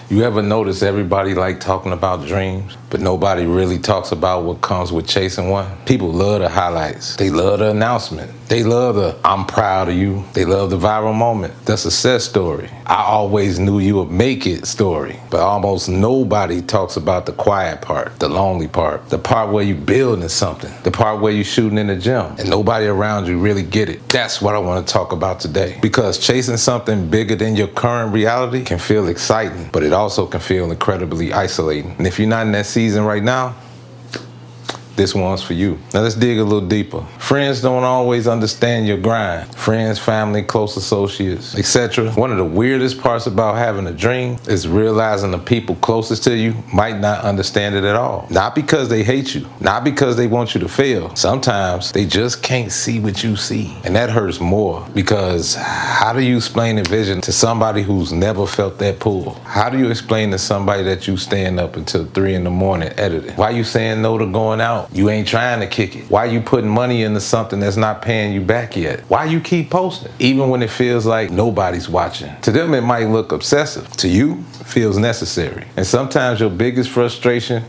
You ever notice everybody like talking about dreams, but nobody really talks about what comes with chasing one? People love the highlights. They love the announcement. They love the I'm proud of you. They love the viral moment, the success story. I always knew you would make it story. But almost nobody talks about the quiet part, the lonely part, the part where you building something, the part where you shooting in the gym and nobody around you really get it. That's what I want to talk about today. Because chasing something bigger than your current reality can feel exciting, but it also can feel incredibly isolating. And if you're not in that season right now, this one's for you. Now let's dig a little deeper. Friends don't always understand your grind. Friends, family, close associates, etc. One of the weirdest parts about having a dream is realizing the people closest to you might not understand it at all. Not because they hate you, not because they want you to fail. Sometimes they just can't see what you see. And that hurts more because how do you explain a vision to somebody who's never felt that pull? How do you explain to somebody that you staying up until 3 in the morning editing? Why you saying no to going out? You ain't trying to kick it. Why you putting money into something that's not paying you back yet? Why you keep posting? Even when it feels like nobody's watching. To them, it might look obsessive. To you, it feels necessary. And sometimes your biggest frustration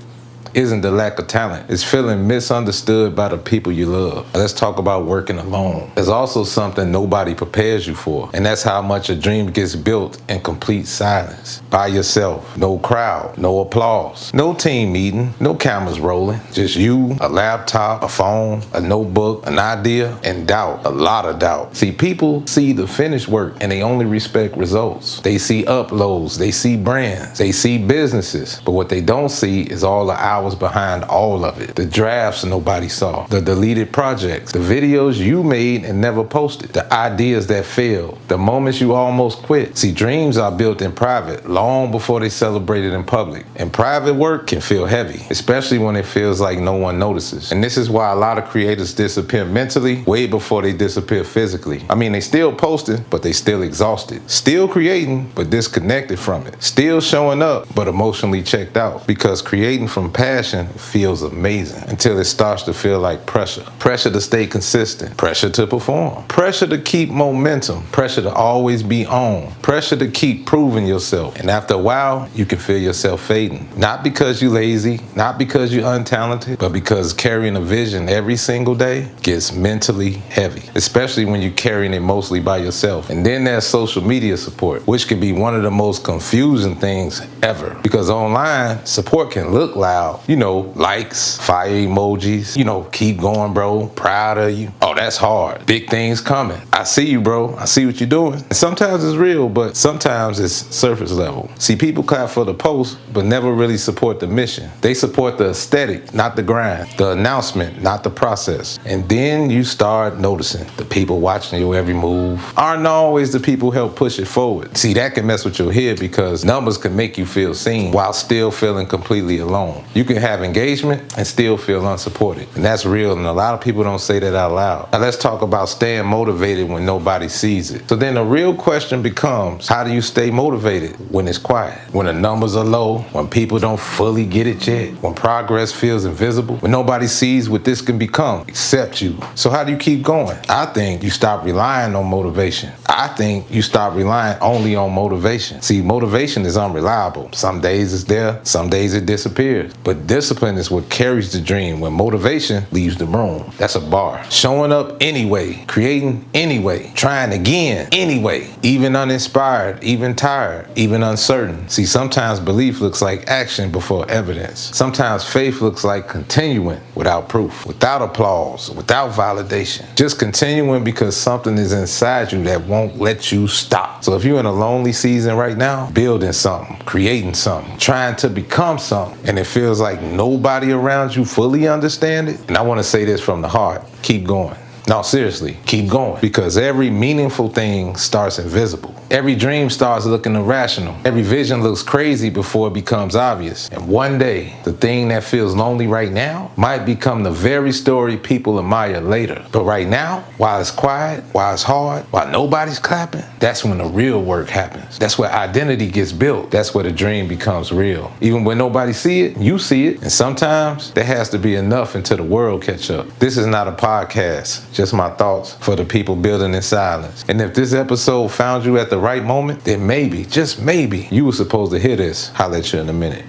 isn't the lack of talent. It's feeling misunderstood by the people you love. Let's talk about working alone. There's also something nobody prepares you for, and that's how much a dream gets built in complete silence. By yourself. No crowd, no applause, no team meeting, no cameras rolling. Just you, a laptop, a phone, a notebook, an idea, and doubt. A lot of doubt. See, people see the finished work and they only respect results. They see uploads, they see brands, they see businesses, but what they don't see is all the hours behind all of it. The drafts nobody saw, the deleted projects, the videos you made and never posted, the ideas that failed, the moments you almost quit. See, dreams are built in private long before they celebrated in public. And private work can feel heavy, especially when it feels like no one notices. And this is why a lot of creators disappear mentally way before they disappear physically. I mean, they still posting, but they still exhausted. Still creating, but disconnected from it. Still showing up, but emotionally checked out. Because creating from passion feels amazing until it starts to feel like pressure. Pressure to stay consistent. Pressure to perform. Pressure to keep momentum. Pressure to always be on. Pressure to keep proving yourself. And after a while, you can feel yourself fading. Not because you're lazy, not because you're untalented, but because carrying a vision every single day gets mentally heavy, especially when you're carrying it mostly by yourself. And then there's social media support, which can be one of the most confusing things ever. Because online, support can look loud. You know, likes, fire emojis, keep going, bro, proud of you. Oh, that's hard. Big things coming. I see you, bro. I see what you're doing. And sometimes it's real, but sometimes it's surface level. See, people clap for the post, but never really support the mission. They support the aesthetic, not the grind, the announcement, not the process. And then you start noticing the people watching your every move aren't always the people who help push it forward. See, that can mess with your head because numbers can make you feel seen while still feeling completely alone. You can have engagement and still feel unsupported. And that's real, and a lot of people don't say that out loud. Now let's talk about staying motivated when nobody sees it. So then the real question becomes, how do you stay motivated when it's quiet? When the numbers are low, when people don't fully get it yet, when progress feels invisible, when nobody sees what this can become except you. So how do you keep going? I think you stop relying on motivation. I think you stop relying only on motivation. See, motivation is unreliable. Some days it's there, some days it disappears. But discipline is what carries the dream when motivation leaves the room. That's a bar. Showing up anyway, creating anyway, trying again anyway, even uninspired, even tired, even uncertain. See, sometimes belief looks like action before evidence. Sometimes faith looks like continuing without proof, without applause, without validation. Just continuing because something is inside you that won't let you stop. So if you're in a lonely season right now, building something, creating something, trying to become something, and it feels like nobody around you fully understand it, and I want to say this from the heart, keep going. No, seriously, keep going. Because every meaningful thing starts invisible. Every dream starts looking irrational. Every vision looks crazy before it becomes obvious. And one day, the thing that feels lonely right now might become the very story people admire later. But right now, while it's quiet, while it's hard, while nobody's clapping, that's when the real work happens. That's where identity gets built. That's where the dream becomes real. Even when nobody see it, you see it. And sometimes there has to be enough until the world catch up. This is not a podcast, just my thoughts for the people building in silence. And if this episode found you at the the right moment, then maybe, just maybe, you were supposed to hear this. Holla at you in a minute.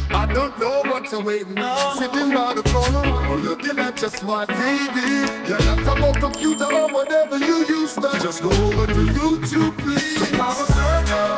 I don't know what you're waiting on. Sitting by the corner, looking at your smart TV. Your laptop or computer or whatever you use to. Just go over to YouTube, please. PowerCircle.